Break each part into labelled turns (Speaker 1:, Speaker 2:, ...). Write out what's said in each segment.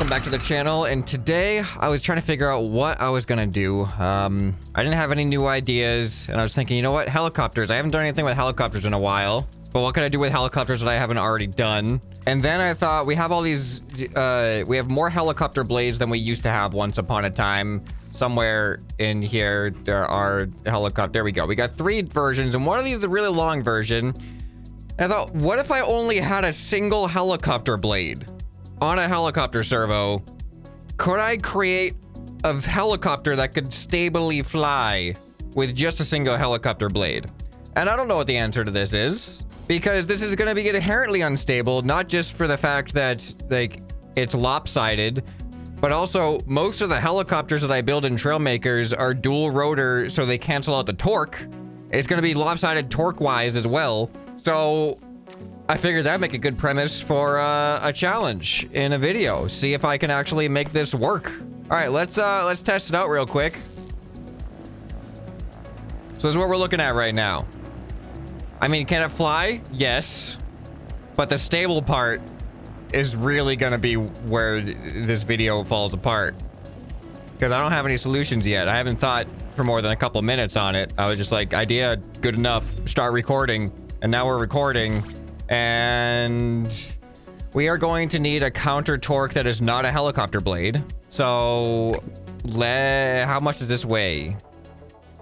Speaker 1: welcome back to the channel. And today I was trying to figure out what I was gonna do. I didn't have any new ideas, and I was thinking, you know what, helicopters. I haven't done anything with helicopters in a while, but what can I do with helicopters that I haven't already done? And then I thought, we have all these, we have more helicopter blades than we used to have once upon a time. Somewhere in here, there are there we go. We got 3 versions, and one of these is the really long version. And I thought, what if I only had a single helicopter blade on a helicopter servo? Could I create a helicopter that could stably fly with just a single helicopter blade? And I don't know what the answer to this is, because this is going to be inherently unstable, not just for the fact that like it's lopsided, but also most of the helicopters that I build in Trailmakers are dual rotor, so they cancel out the torque. It's going to be lopsided torque wise as well. So I figured that'd make a good premise for a challenge in a video. See if I can actually make this work. All right, let's test it out real quick. So this is what we're looking at right now. I mean, can it fly? Yes. But the stable part is really gonna be where this video falls apart, because I don't have any solutions yet. I haven't thought for more than a couple minutes on it. I was just like, idea good enough, start recording. And now we're recording, and we are going to need a counter torque that is not a helicopter blade. So how much does this weigh?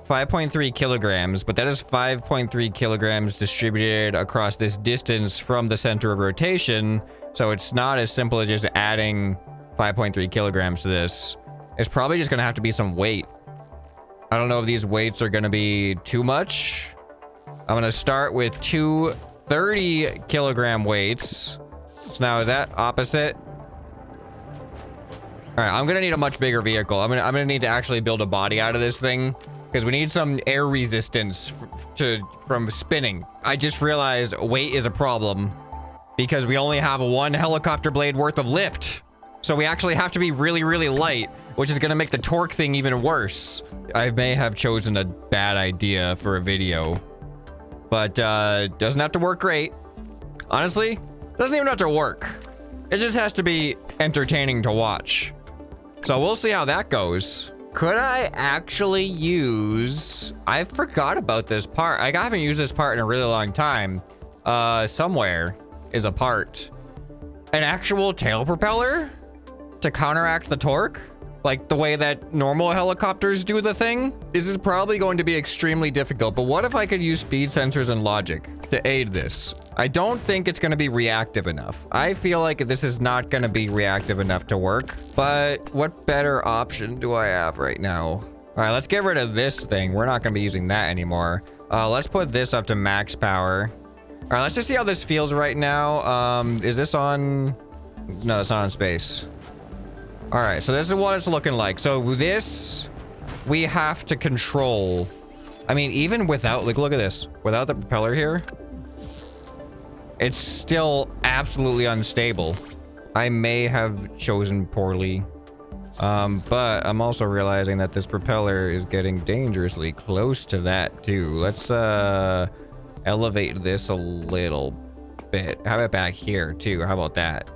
Speaker 1: 5.3 kilograms, but that is 5.3 kilograms distributed across this distance from the center of rotation. So it's not as simple as just adding 5.3 kilograms to this. It's probably just gonna have to be some weight. I don't know if these weights are gonna be too much. I'm gonna start with 2 30 kilogram weights. So now is that opposite? All right, I'm gonna need a much bigger vehicle. I'm gonna need to actually build a body out of this thing, because we need some air resistance from spinning. I just realized weight is a problem because we only have 1 helicopter blade worth of lift. So we actually have to be really, really light, which is gonna make the torque thing even worse. I may have chosen a bad idea for a video, but doesn't have to work great. Honestly, doesn't even have to work. It just has to be entertaining to watch. So we'll see how that goes. Could I actually use, I forgot about this part. I haven't used this part in a really long time. Somewhere is a part. An actual tail propeller to counteract the torque? Like the way that normal helicopters do the thing? This is probably going to be extremely difficult, but what if I could use speed sensors and logic to aid this? I don't think it's going to be reactive enough. I feel like this is not going to be reactive enough to work, but what better option do I have right now? All right, let's get rid of this thing. We're not going to be using that anymore. Let's put this up to max power. All right, let's just see how this feels right now. Is this on? No, it's not on space. All right, so this is what it's looking like. So this, we have to control. I mean, even without, like, look at this. Without the propeller here, it's still absolutely unstable. I may have chosen poorly. But I'm also realizing that this propeller is getting dangerously close to that too. Let's elevate this a little bit. How about back here too? How about that?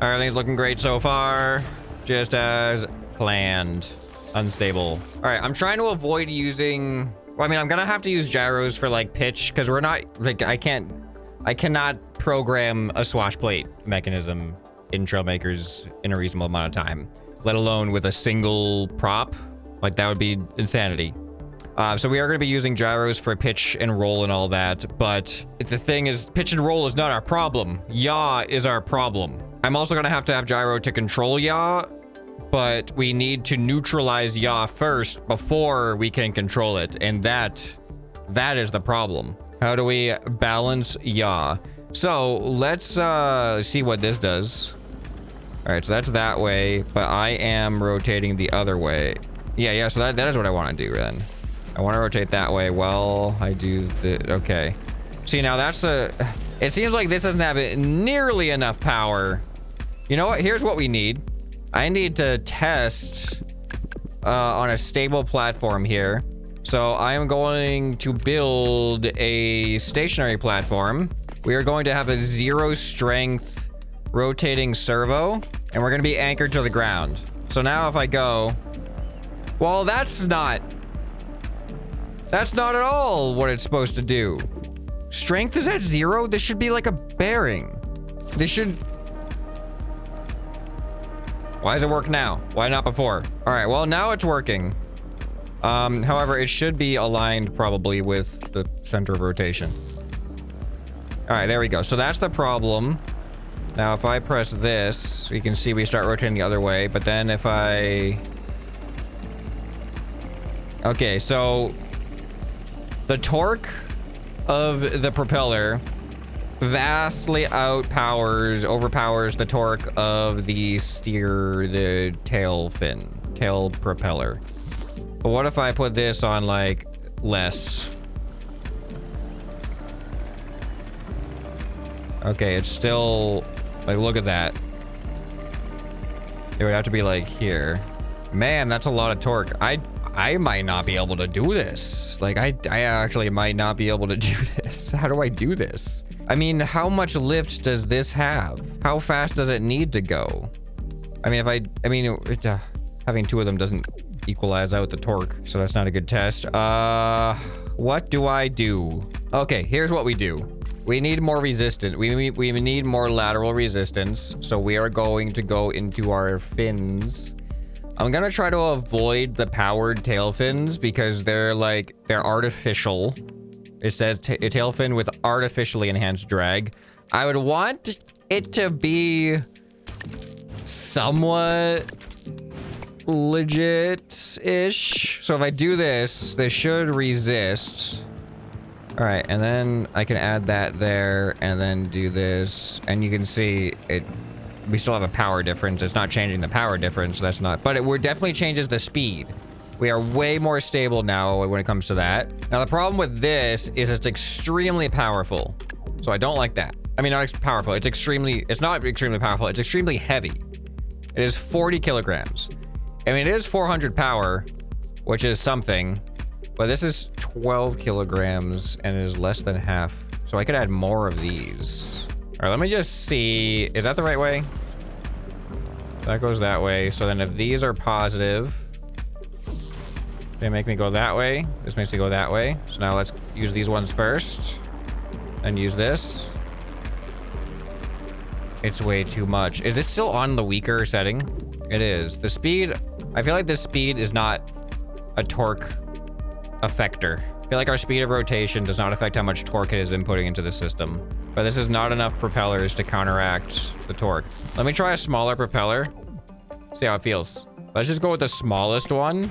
Speaker 1: Everything's looking great so far, just as planned. Unstable. All right, I'm trying to avoid using, well, I mean, I'm gonna have to use gyros for like pitch, because we're not, like, I cannot program a swash plate mechanism in Trailmakers in a reasonable amount of time, let alone with a single prop. Like, that would be insanity. So we are going to be using gyros for pitch and roll and all that, but the thing is, pitch and roll is not our problem. Yaw is our problem. I'm also going to have gyro to control yaw, but we need to neutralize yaw first before we can control it, and that is the problem. How do we balance yaw? So let's see what this does. All right, so that's that way, but I am rotating the other way. Yeah, so that is what I want to do then. I want to rotate that way while I do the, okay. See, now that's the, it seems like this doesn't have nearly enough power. You know what? Here's what we need. I need to test on a stable platform here. So I am going to build a stationary platform. We are going to have a 0 strength rotating servo, and we're gonna be anchored to the ground. So now if I go, well, that's not at all what it's supposed to do. Strength is at 0. This should be like a bearing. This should... Why does it work now? Why not before? All right, well, now it's working. However, it should be aligned probably with the center of rotation. All right, there we go. So that's the problem. Now, if I press this, you can see we start rotating the other way. But then if I... Okay, so the torque of the propeller vastly overpowers the torque of the tail propeller. But what if I put this on like less? Okay, it's still like, look at that. It would have to be like here. Man, that's a lot of torque. I might not be able to do this. Like, I actually might not be able to do this. How do I do this? I mean, how much lift does this have? How fast does it need to go? I mean, having two of them doesn't equalize out the torque, so that's not a good test. What do I do? Okay, here's what we do. We need more resistance. We need more lateral resistance, so we are going to go into our fins. I'm gonna try to avoid the powered tail fins because they're artificial. It says tail fin with artificially enhanced drag. I would want it to be somewhat legit-ish. So if I do this, they should resist. All right, and then I can add that there and then do this. And you can see it, we still have a power difference. It's not changing the power difference. So that's not, but it definitely changes the speed. We are way more stable now when it comes to that. Now, the problem with this is it's extremely powerful. So I don't like that. I mean, not powerful. It's not extremely powerful. It's extremely heavy. It is 40 kilograms. I mean, it is 400 power, which is something, but this is 12 kilograms and it is less than half. So I could add more of these. All right, let me just see. Is that the right way? That goes that way. So then if these are positive, they make me go that way. This makes me go that way. So now let's use these ones first and use this. It's way too much. Is this still on the weaker setting? It is. The speed, I feel like this speed is not a torque affector. I feel like our speed of rotation does not affect how much torque it is inputting into the system. But this is not enough propellers to counteract the torque. Let me try a smaller propeller. See how it feels. Let's just go with the smallest one.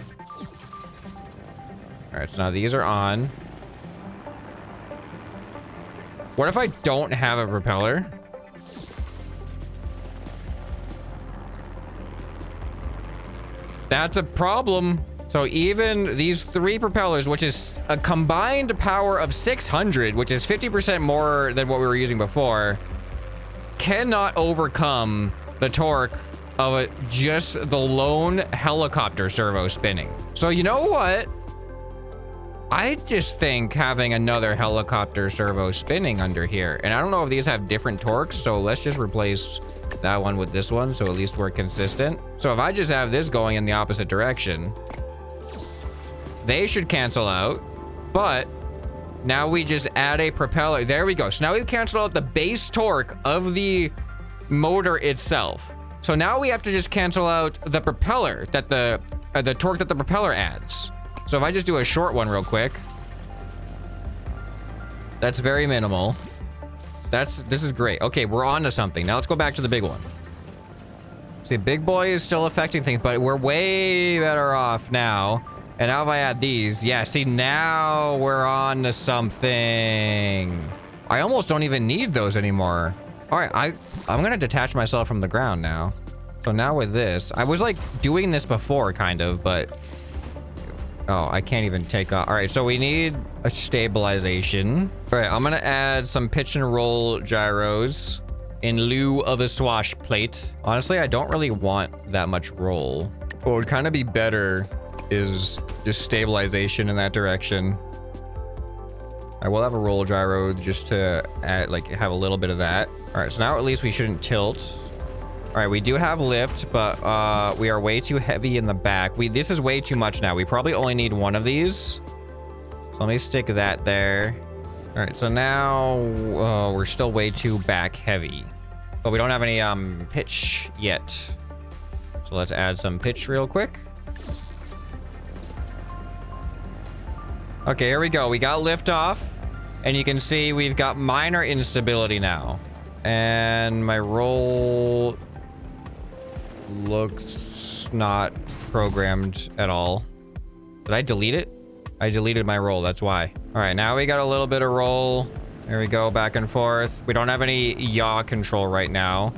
Speaker 1: All right, so now these are on. What if I don't have a propeller? That's a problem. So even these 3 propellers, which is a combined power of 600, which is 50% more than what we were using before, cannot overcome the torque of just the lone helicopter servo spinning. So you know what? I just think having another helicopter servo spinning under here, and I don't know if these have different torques, so let's just replace that one with this one, so at least we're consistent. So if I just have this going in the opposite direction, they should cancel out, but now we just add a propeller. There we go. So now we've canceled out the base torque of the motor itself. So now we have to just cancel out the propeller that the torque that the propeller adds. So if I just do a short one real quick, that's very minimal. This is great. Okay, we're on to something. Now let's go back to the big one. See, big boy is still affecting things, but we're way better off now. And now if I add these, yeah, see, now we're on to something. I almost don't even need those anymore. All right, I'm gonna detach myself from the ground now. So now with this, I was like doing this before kind of, but oh, I can't even take off. All right, so we need a stabilization. All right, I'm gonna add some pitch and roll gyros in lieu of a swash plate. Honestly, I don't really want that much roll. What would kind of be better is just stabilization in that direction. I will have a roll gyro just to add, like, have a little bit of that. All right, so now at least we shouldn't tilt. All right, we do have lift, but we are way too heavy in the back. This is way too much now. We probably only need one of these. So let me stick that there. All right, so now we're still way too back heavy, but we don't have any pitch yet. So let's add some pitch real quick. Okay, here we go. We got lift off, and you can see we've got minor instability now. And my roll looks not programmed at all. Did I delete it? I deleted my roll, that's why. All right, now we got a little bit of roll. There we go, back and forth. We don't have any yaw control right now.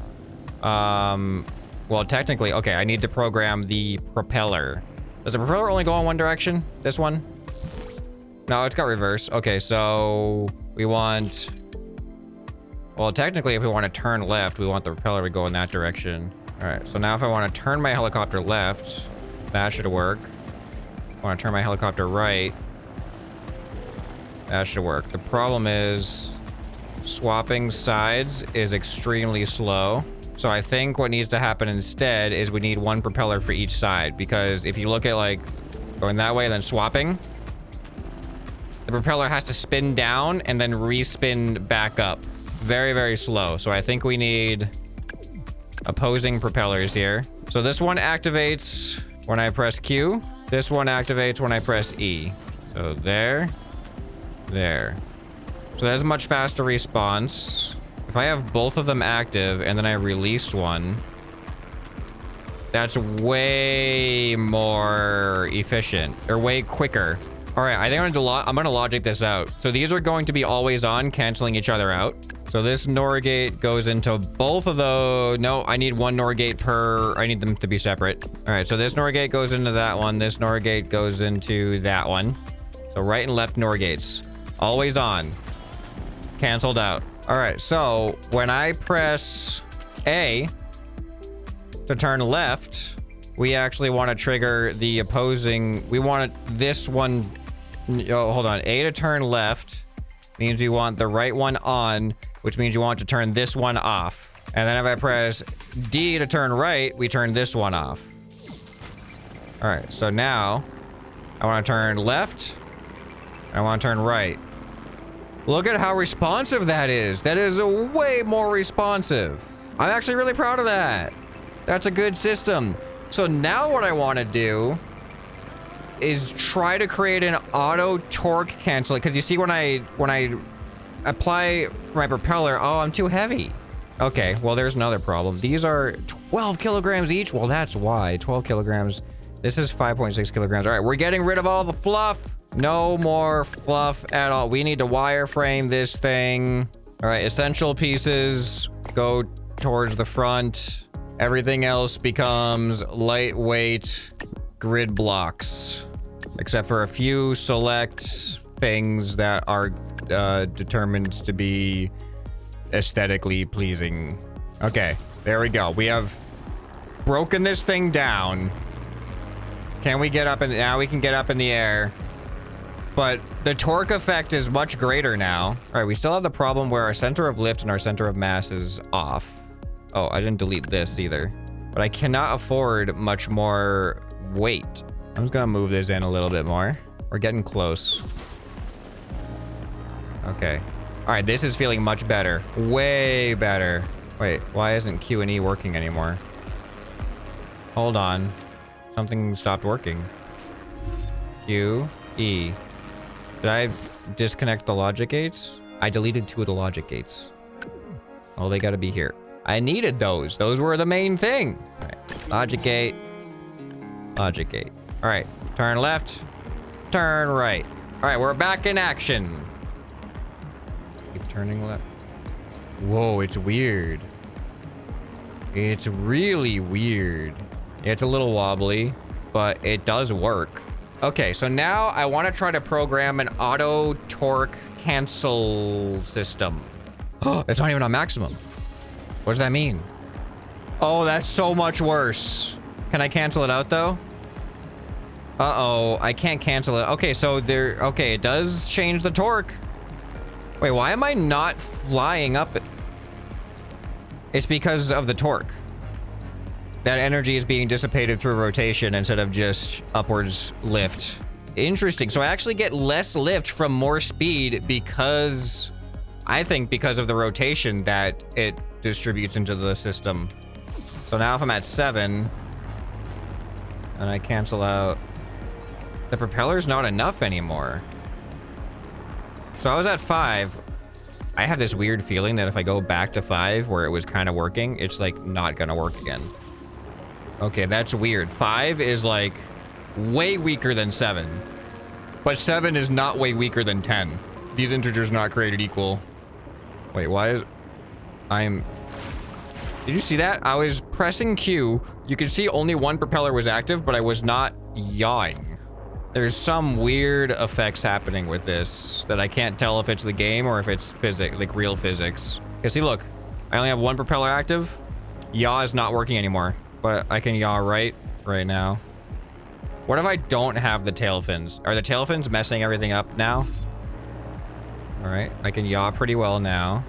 Speaker 1: Well, technically, okay, I need to program the propeller. Does the propeller only go in one direction? This one? No, it's got reverse. Okay, so we want... Well, technically, if we want to turn left, we want the propeller to go in that direction. All right, so now if I want to turn my helicopter left, that should work. I want to turn my helicopter right. That should work. The problem is swapping sides is extremely slow. So I think what needs to happen instead is we need one propeller for each side, because if you look at like going that way and then swapping, the propeller has to spin down and then respin back up. Very, very slow. So I think we need opposing propellers here. So this one activates when I press Q. This one activates when I press E. So there. So that's a much faster response. If I have both of them active and then I release one, that's way more efficient or way quicker. All right, I think I'm gonna logic this out. So these are going to be always on, canceling each other out. So this NOR gate goes into both of those. No, I need one NOR gate per, I need them to be separate. All right, so this NOR gate goes into that one. This NOR gate goes into that one. So right and left NOR gates, always on, canceled out. All right, so when I press A to turn left, we actually want to trigger the opposing, we want this one, oh, hold on. A to turn left means you want the right one on, which means you want to turn this one off. And then if I press D to turn right, we turn this one off. All right, so now I want to turn left, and I want to turn right. Look at how responsive that is. That is way more responsive. I'm actually really proud of that. That's a good system. So now what I want to do is try to create an auto torque cancel, because you see when I apply my propeller, oh, I'm too heavy. Okay, well, there's another problem. These are 12 kilograms each. Well, that's why 12 kilograms. This is 5.6 kilograms. All right, we're getting rid of all the fluff. No more fluff at all. We need to wireframe this thing. All right, essential pieces go towards the front. Everything else becomes lightweight grid blocks, except for a few select things that are determined to be aesthetically pleasing. Okay, there we go. We have broken this thing down. Can we get up? And now we can get up in the air. But the torque effect is much greater now. All right, we still have the problem where our center of lift and our center of mass is off. Oh, I didn't delete this either. But I cannot afford much more weight. I'm just gonna move this in a little bit more. We're getting close. Okay. All right, this is feeling much better. Way better. Wait, why isn't Q and E working anymore? Hold on. Something stopped working. Q, E. Did I disconnect the logic gates? I deleted 2 of the logic gates. Oh, they gotta be here. I needed those. Those were the main thing. All right. Logic gate. Logic gate. All right. Turn left. Turn right. All right. We're back in action. Keep turning left. Whoa, it's weird. It's really weird. It's a little wobbly, but it does work. Okay, so now I want to try to program an auto torque cancel system. Oh, it's not even on maximum. What does that mean? Oh, that's so much worse. Can I cancel it out though? Uh-oh, I can't cancel it. Okay, so okay, it does change the torque. Wait, why am I not flying up? It's because of the torque. That energy is being dissipated through rotation instead of just upwards lift. Interesting. So I actually get less lift from more speed because, I think because of the rotation that it distributes into the system. So now if I'm at 7 and I cancel out, the propeller's not enough anymore. So I was at 5. I have this weird feeling that if I go back to 5 where it was kind of working, it's like not gonna work again. Okay, that's weird. 5 is like way weaker than 7. But 7 is not way weaker than 10. These integers not created equal. Wait, why is... Did you see that? I was pressing Q. You could see only one propeller was active, but I was not yawing. There's some weird effects happening with this that I can't tell if it's the game or if it's physics, like real physics. Cause see, look, I only have one propeller active. Yaw is not working anymore, but I can yaw right now. What if I don't have the tail fins? Are the tail fins messing everything up now? All right, I can yaw pretty well now.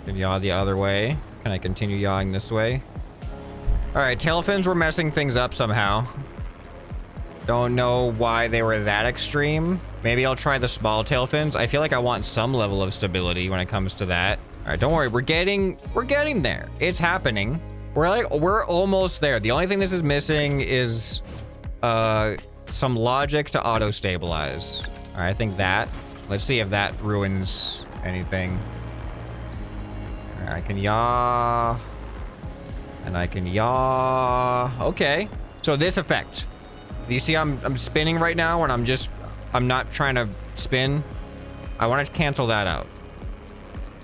Speaker 1: I can yaw the other way. Can I continue yawing this way? All right, tail fins were messing things up somehow. Don't know why they were that extreme. Maybe I'll try the small tail fins. I feel like I want some level of stability when it comes to that. All right, don't worry. We're getting there. It's happening. We're almost there. The only thing this is missing is some logic to auto stabilize. All right, I think that. Let's see if that ruins anything. All right, I can yaw. And I can yaw. Okay. So this effect. You see I'm spinning right now and I'm not trying to spin. I want to cancel that out.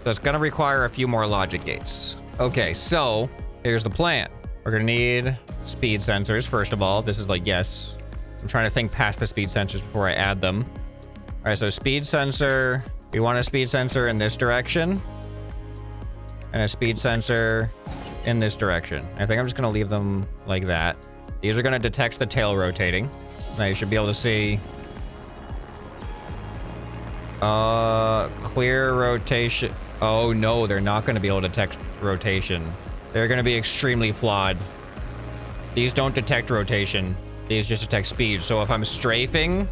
Speaker 1: So it's gonna require a few more logic gates. Okay, so here's the plan. We're gonna need speed sensors, first of all. This is like, yes. I'm trying to think past the speed sensors before I add them. All right, so speed sensor. We want a speed sensor in this direction. And a speed sensor in this direction. I think I'm just gonna leave them like that. These are going to detect the tail rotating. Now you should be able to see. Clear rotation. Oh no, they're not going to be able to detect rotation. They're going to be extremely flawed. These don't detect rotation. These just detect speed. So if I'm strafing,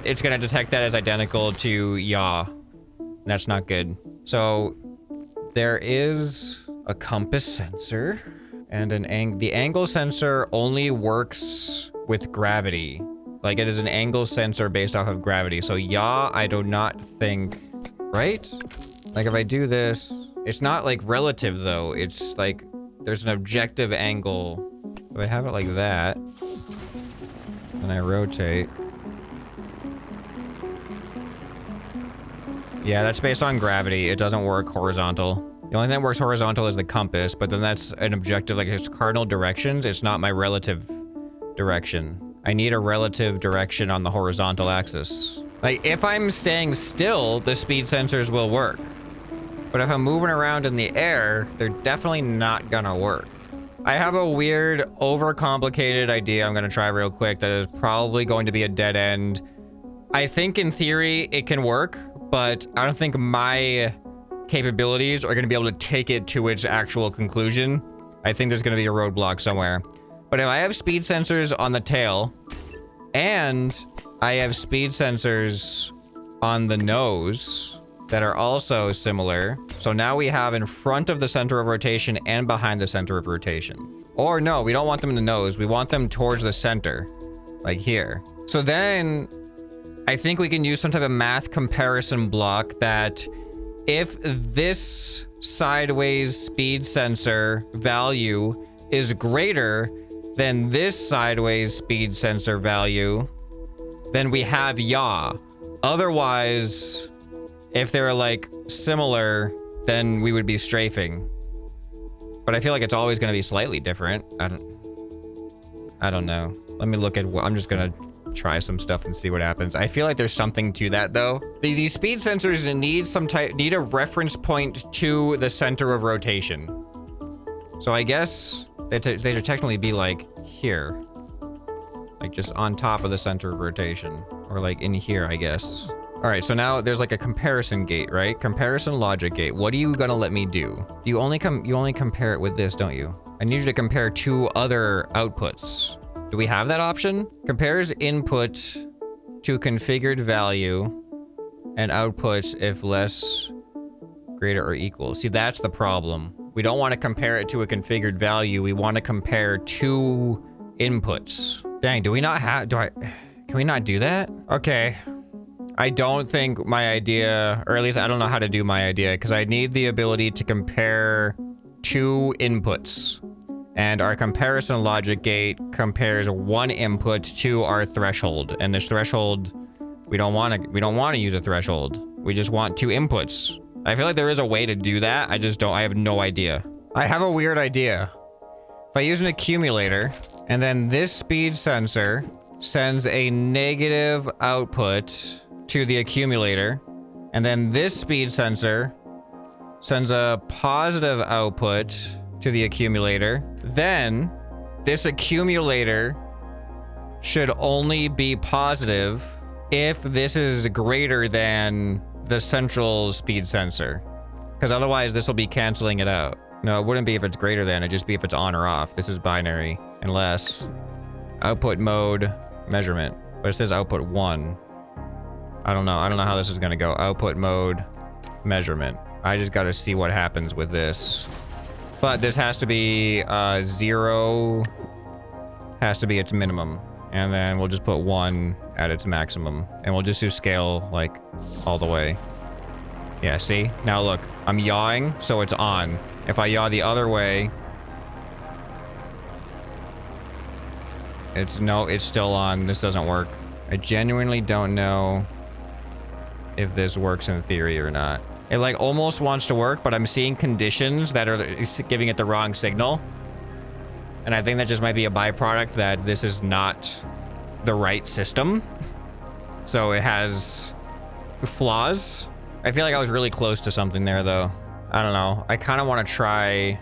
Speaker 1: it's going to detect that as identical to yaw. That's not good. So there is a compass sensor. And the angle sensor only works with gravity. Like it is an angle sensor based off of gravity. So yaw, I do not think, right? Like if I do this, it's not like relative though. It's like, there's an objective angle. If I have it like that, and I rotate. Yeah, that's based on gravity. It doesn't work horizontal. The only thing that works horizontal is the compass, but then that's an objective, like it's cardinal directions. It's not my relative direction. I need a relative direction on the horizontal axis. Like if I'm staying still, the speed sensors will work. But if I'm moving around in the air, they're definitely not gonna work. I have a weird, overcomplicated idea I'm gonna try real quick that is probably going to be a dead end. I think in theory it can work, but I don't think my capabilities are going to be able to take it to its actual conclusion. I think there's going to be a roadblock somewhere. But if I have speed sensors on the tail and I have speed sensors on the nose that are also similar. So now we have in front of the center of rotation and behind the center of rotation. Or no, we don't want them in the nose. We want them towards the center, like here. So then I think we can use some type of math comparison block that if this sideways speed sensor value is greater than this sideways speed sensor value, then we have yaw. Otherwise, if they're like similar, then we would be strafing. But I feel like it's always going to be slightly different. I don't know. Let me look at what I'm just going to try some stuff and see what happens. I feel like there's something to that though. These speed sensors need a reference point to the center of rotation. So I guess they should technically be like here, like just on top of the center of rotation, or like in here, I guess. All right, so now there's like a comparison gate, right? Comparison logic gate. What are you gonna let me do? You only compare it with this, don't you? I need you to compare two other outputs. Do we have that option? Compares input to configured value and outputs if less, greater, or equal. See, that's the problem. We don't want to compare it to a configured value. We want to compare two inputs. Dang, do we not have, can we not do that? Okay. I don't think my idea, or at least I don't know how to do my idea, because I need the ability to compare two inputs. And our comparison logic gate compares one input to our threshold. And this threshold, we don't want to use a threshold. We just want two inputs. I feel like there is a way to do that. I have no idea. I have a weird idea. If I use an accumulator, and then this speed sensor sends a negative output to the accumulator, and then this speed sensor sends a positive output to the accumulator, then this accumulator should only be positive if this is greater than the central speed sensor, because otherwise this will be canceling it out. No, it wouldn't be if it's greater than, it'd just be if it's on or off. This is binary, unless output mode measurement, but it says output 1. I don't know how this is gonna go. Output mode measurement. I just gotta see what happens with this. But this has to be 0 has to be its minimum. And then we'll just put 1 at its maximum. And we'll just do scale like all the way. Yeah, see? Now look, I'm yawing, so it's on. If I yaw the other way, it's still on. This doesn't work. I genuinely don't know if this works in theory or not. It like almost wants to work, but I'm seeing conditions that are giving it the wrong signal. And I think that just might be a byproduct that this is not the right system. So it has flaws. I feel like I was really close to something there though. I don't know. I kind of want to try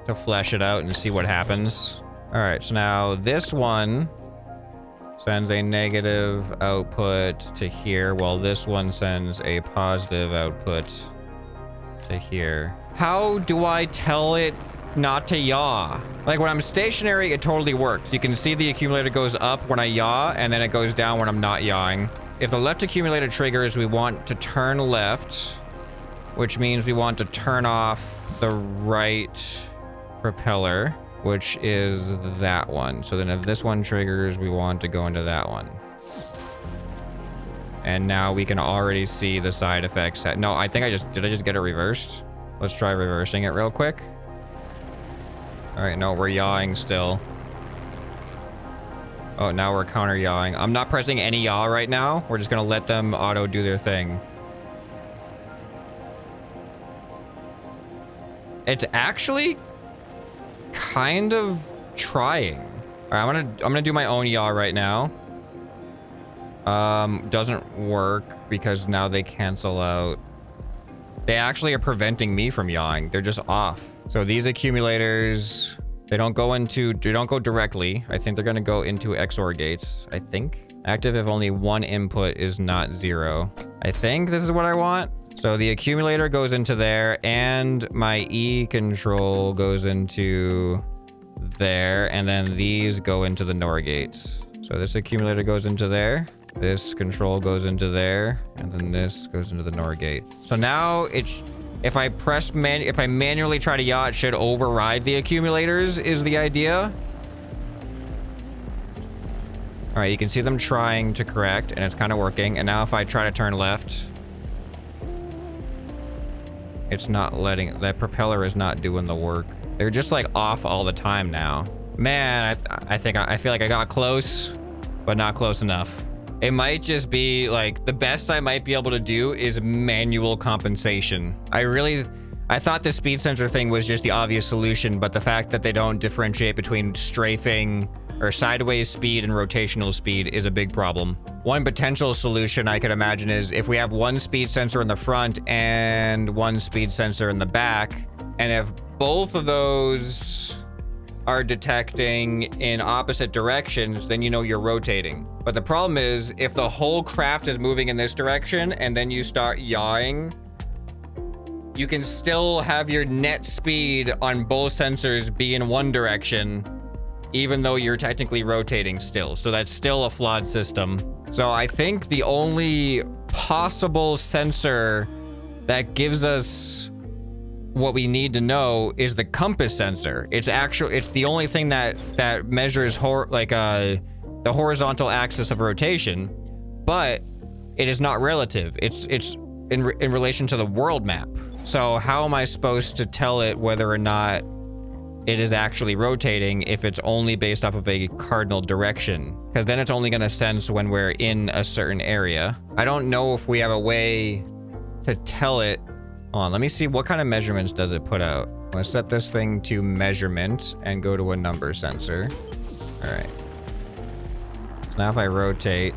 Speaker 1: to flesh it out and see what happens. All right, so now this one sends a negative output to here, while this one sends a positive output to here. How do I tell it not to yaw? Like when I'm stationary, it totally works. You can see the accumulator goes up when I yaw, and then it goes down when I'm not yawing. If the left accumulator triggers, we want to turn left, which means we want to turn off the right propeller, which is that one. So then if this one triggers, we want to go into that one. And now we can already see the side effects. No, I think did I just get it reversed? Let's try reversing it real quick. All right, no, we're yawing still. Oh, now we're counter yawing. I'm not pressing any yaw right now. We're just gonna let them auto do their thing. It's actually kind of trying. All right, I'm gonna do my own yaw right now. Doesn't work because now they cancel out. They actually are preventing me from yawing. They're just off. So these accumulators, they don't go directly. I think they're gonna go into XOR gates, I think. Active if only one input is not 0. I think this is what I want. So the accumulator goes into there, and my E control goes into there, and then these go into the NOR gates. So this accumulator goes into there, this control goes into there, and then this goes into the NOR gate. So now if I manually try to yaw, it should override the accumulators, is the idea. All right, you can see them trying to correct, and it's kind of working. And now if I try to turn left, it's not letting, that propeller is not doing the work. They're just like off all the time now. Man, I feel like I got close, but not close enough. It might just be like, the best I might be able to do is manual compensation. I thought the speed sensor thing was just the obvious solution, but the fact that they don't differentiate between strafing or sideways speed and rotational speed is a big problem. One potential solution I could imagine is if we have one speed sensor in the front and one speed sensor in the back, and if both of those are detecting in opposite directions, then you know you're rotating. But the problem is, if the whole craft is moving in this direction and then you start yawing, you can still have your net speed on both sensors be in one direction, even though you're technically rotating still. So that's still a flawed system. So I think the only possible sensor that gives us what we need to know is the compass sensor. It's the only thing that measures the horizontal axis of rotation, but it is not relative. It's in relation to the world map. So how am I supposed to tell it whether or not it is actually rotating if it's only based off of a cardinal direction? Because then it's only going to sense when we're in a certain area. I don't know if we have a way to tell it. Hold on, let me see what kind of measurements does it put out. Let's set this thing to measurement and go to a number sensor. All right. So now if I rotate.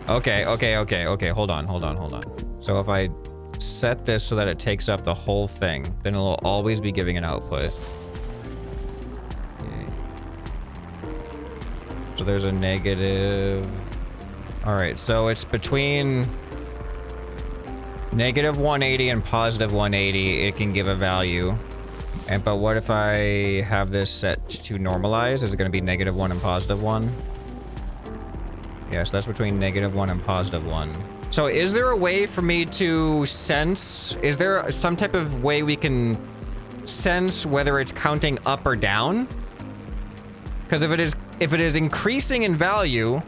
Speaker 1: Okay. Hold on. So if I set this so that it takes up the whole thing, then it'll always be giving an output. Okay. So there's a negative. All right, so it's between negative 180 and positive 180. It can give a value. But what if I have this set to normalize? Is it going to be negative 1 and positive 1? Yeah, so that's between negative 1 and positive 1. So is there a way for me to sense? Is there some type of way we can sense whether it's counting up or down? Because if it is increasing in value,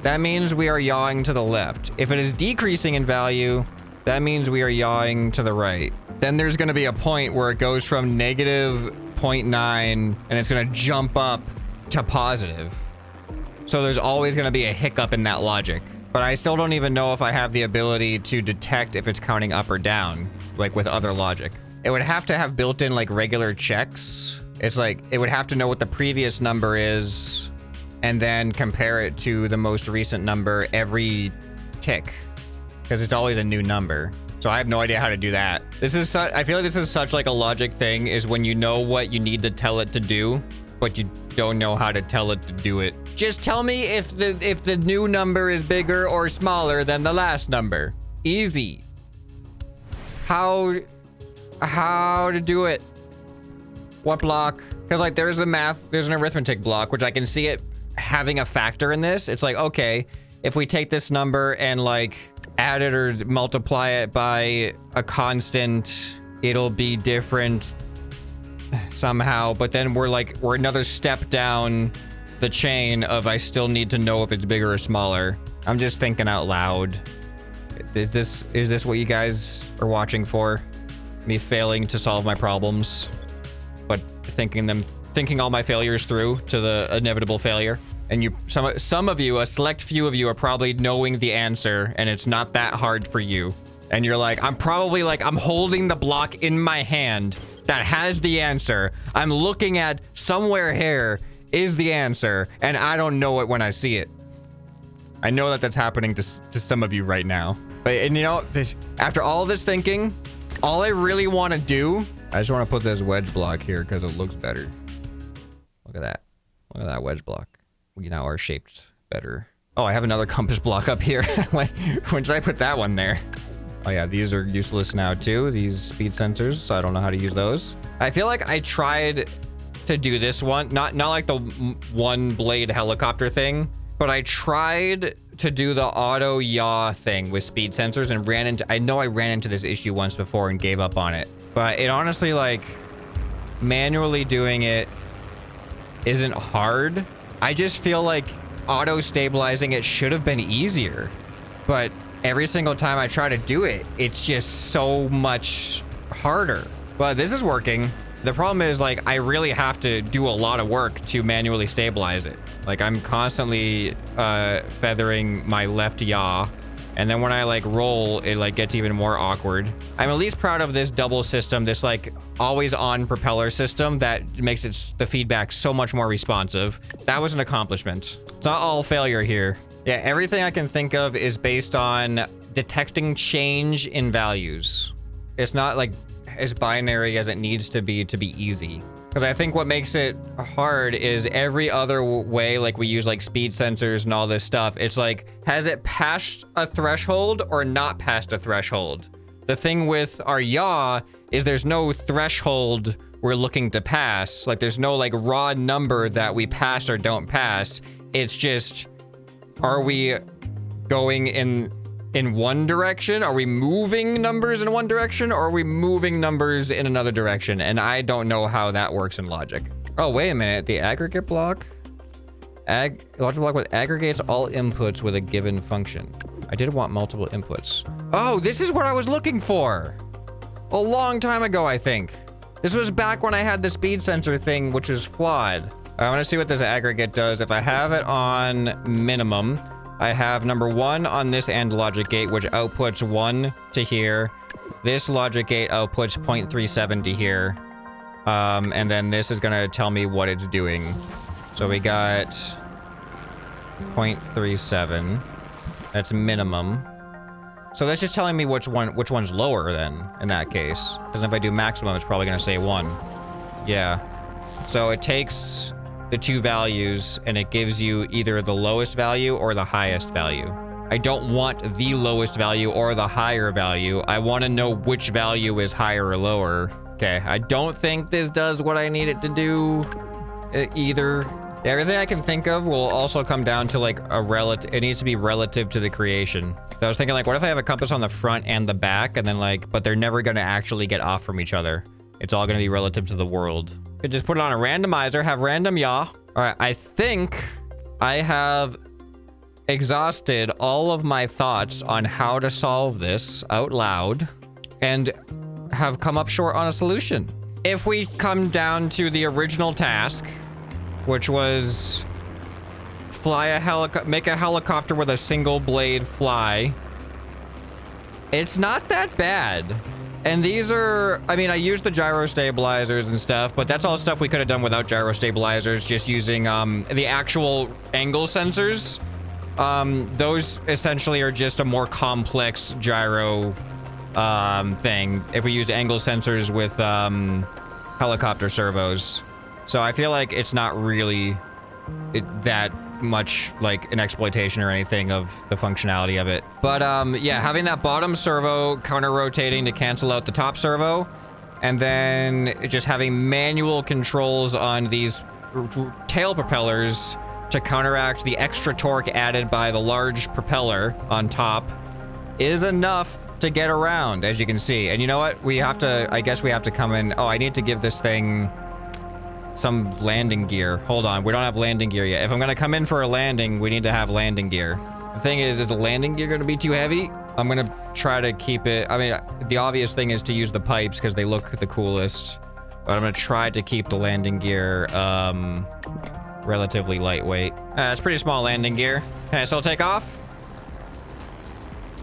Speaker 1: that means we are yawing to the left. If it is decreasing in value, that means we are yawing to the right. Then there's going to be a point where it goes from negative 0.9 and it's going to jump up to positive. So there's always going to be a hiccup in that logic. But I still don't even know if I have the ability to detect if it's counting up or down, like with other logic. It would have to have built in like regular checks. It's like, it would have to know what the previous number is and then compare it to the most recent number every tick, because it's always a new number. So I have no idea how to do that. I feel like this is such like a logic thing, is when you know what you need to tell it to do, but you don't know how to tell it to do it. Just tell me if the new number is bigger or smaller than the last number. Easy. How to do it? What block? Because like there's an arithmetic block, which I can see it having a factor in this. It's like, okay, if we take this number and like add it or multiply it by a constant, it'll be different somehow. But then we're another step down the chain of I still need to know if it's bigger or smaller. I'm just thinking out loud. Is this what you guys are watching for? Me failing to solve my problems, but thinking all my failures through to the inevitable failure. And some of you, a select few of you, are probably knowing the answer, and it's not that hard for you. And you're like, I'm holding the block in my hand that has the answer. I'm looking at somewhere here is the answer, and I don't know it when I see it. I know that that's happening to some of you right now. And you know, after all this thinking, all I really want to do, I just want to put this wedge block here because it looks better. Look at that. Look at that wedge block. We now are shaped better. Oh, I have another compass block up here. When should I put that one there? Oh yeah, these are useless now too. These speed sensors, so I don't know how to use those. I feel like I tried to do this one, not like the one blade helicopter thing, but I tried to do the auto yaw thing with speed sensors and I know I ran into this issue once before and gave up on it. But it honestly, like, manually doing it isn't hard. I just feel like auto stabilizing it should have been easier. But every single time I try to do it, it's just so much harder. But this is working. The problem is, like, I really have to do a lot of work to manually stabilize it. Like, I'm constantly feathering my left yaw. And then when I like roll, it like gets even more awkward. I'm at least proud of this double system, this like always on propeller system that makes the feedback so much more responsive. That was an accomplishment. It's not all failure here. Yeah, everything I can think of is based on detecting change in values. It's not like as binary as it needs to be easy. Because I think what makes it hard is every other way, like we use like speed sensors and all this stuff, it's like, has it passed a threshold or not passed a threshold? The thing with our yaw is there's no threshold we're looking to pass. Like there's no like raw number that we pass or don't pass. It's just, are we going in one direction? Are we moving numbers in one direction, or are we moving numbers in another direction? And I don't know how that works in logic. Oh, wait a minute. The aggregate block? Logic block with aggregates all inputs with a given function. I did want multiple inputs. Oh, this is what I was looking for. A long time ago, I think. This was back when I had the speed sensor thing, which is flawed. I want to see what this aggregate does. If I have it on minimum, I have number 1 on this AND logic gate, which outputs 1 to here. This logic gate outputs 0.37 to here. And then this is gonna tell me what it's doing. So we got 0.37. That's minimum. So that's just telling me which one's lower then, in that case. Because if I do maximum, it's probably gonna say 1. Yeah. So it takes the 2 values and it gives you either the lowest value or the highest value. I don't want the lowest value or the higher value. I want to know which value is higher or lower. Okay, I don't think this does what I need it to do either. Everything I can think of will also come down to like a relative, it needs to be relative to the creation. So I was thinking like, what if I have a compass on the front and the back and then like, but they're never going to actually get off from each other. It's all going to be relative to the world. Could just put it on a randomizer, have random yaw. All right, I think I have exhausted all of my thoughts on how to solve this out loud and have come up short on a solution. If we come down to the original task, which was make a helicopter with a single blade fly, it's not that bad. And these are, I mean, I used the gyro stabilizers and stuff, but that's all stuff we could have done without gyro stabilizers, just using the actual angle sensors. Those essentially are just a more complex gyro thing if we used angle sensors with helicopter servos. So I feel like it's not really that much like an exploitation or anything of the functionality of it. But yeah, having that bottom servo counter rotating to cancel out the top servo, and then just having manual controls on these tail propellers to counteract the extra torque added by the large propeller on top is enough to get around, as you can see. And you know what? We have to, I guess we have to come in. Oh, I need to give this thing some landing gear. Hold on, we don't have landing gear yet. If I'm gonna come in for a landing, we need to have landing gear. The thing is the landing gear gonna be too heavy? I'm gonna try to keep it, I mean, the obvious thing is to use the pipes because they look the coolest, but I'm gonna try to keep the landing gear relatively lightweight. It's pretty small landing gear. Can I still take off?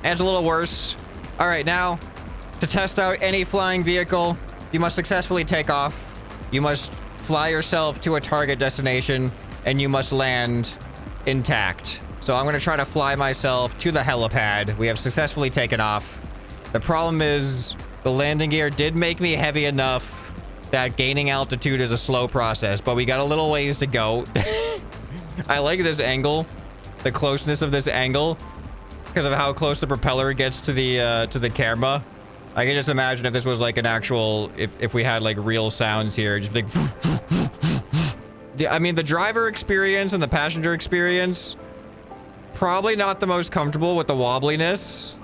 Speaker 1: It's a little worse. All right, now to test out any flying vehicle, you must successfully take off. You must fly yourself to a target destination, and you must land intact. So I'm gonna try to fly myself to the helipad. We have successfully taken off. The problem is the landing gear did make me heavy enough that gaining altitude is a slow process, but we got a little ways to go. I like this angle, the closeness of this angle, because of how close the propeller gets to the camera. I can just imagine if this was like an actual, if we had like real sounds here, just like, I mean, the driver experience and the passenger experience, probably not the most comfortable with the wobbliness.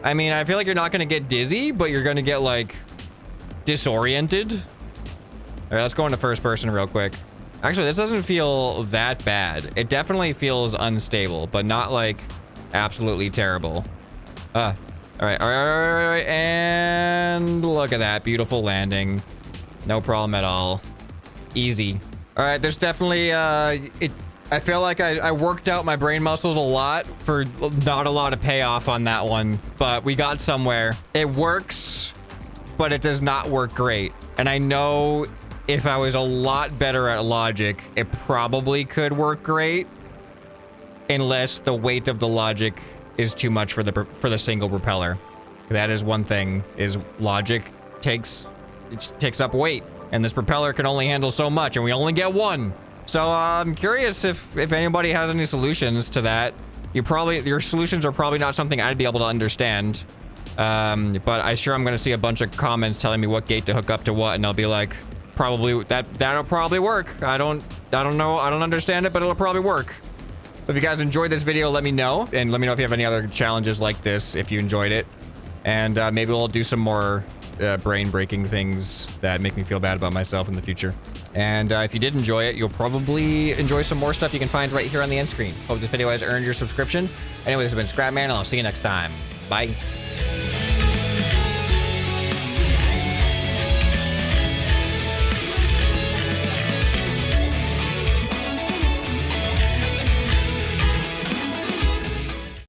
Speaker 1: I mean, I feel like you're not going to get dizzy, but you're going to get like disoriented. All right, let's go into first person real quick. Actually, this doesn't feel that bad. It definitely feels unstable, but not like absolutely terrible. All right, and look at that beautiful landing. No problem at all. Easy. All right, there's definitely I feel like I worked out my brain muscles a lot for not a lot of payoff on that one, but we got somewhere. It works, but it does not work great. And I know if I was a lot better at logic, it probably could work great, unless the weight of the logic is too much for the single propeller. That is one thing, is logic takes up weight, and this propeller can only handle so much, and we only get one. So I'm curious if anybody has any solutions to that. Your solutions are probably not something I'd be able to understand. But I'm gonna see a bunch of comments telling me what gate to hook up to what, and I'll be like, probably that'll probably work. I don't know. I don't understand it, but it'll probably work. If you guys enjoyed this video, let me know, and let me know if you have any other challenges like this, if you enjoyed it. And maybe we'll do some more brain-breaking things that make me feel bad about myself in the future. And if you did enjoy it, you'll probably enjoy some more stuff you can find right here on the end screen. Hope this video has earned your subscription. Anyway, this has been ScrapMan, and I'll see you next time. Bye.